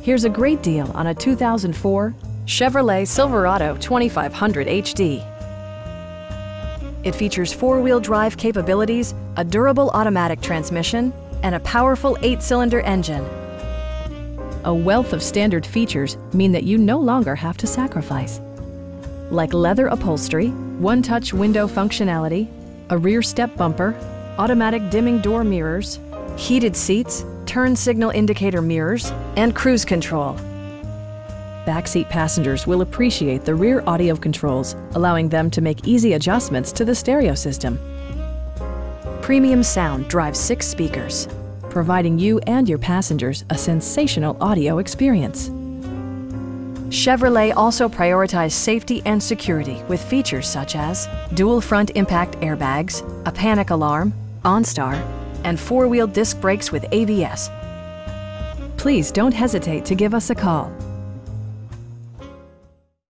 Here's a great deal on a 2004 Chevrolet Silverado 2500 HD. It features four-wheel drive capabilities, a durable automatic transmission, and a powerful 8-cylinder engine. A wealth of standard features mean that you no longer have to sacrifice, like leather upholstery, one-touch window functionality, a rear step bumper, automatic dimming door mirrors, heated seats, turn signal indicator mirrors, and cruise control. Backseat passengers will appreciate the rear audio controls, allowing them to make easy adjustments to the stereo system. Premium sound drives 6 speakers, providing you and your passengers a sensational audio experience. Chevrolet also prioritized safety and security with features such as dual front impact airbags, a panic alarm, OnStar, and 4-wheel disc brakes with ABS. Please don't hesitate to give us a call.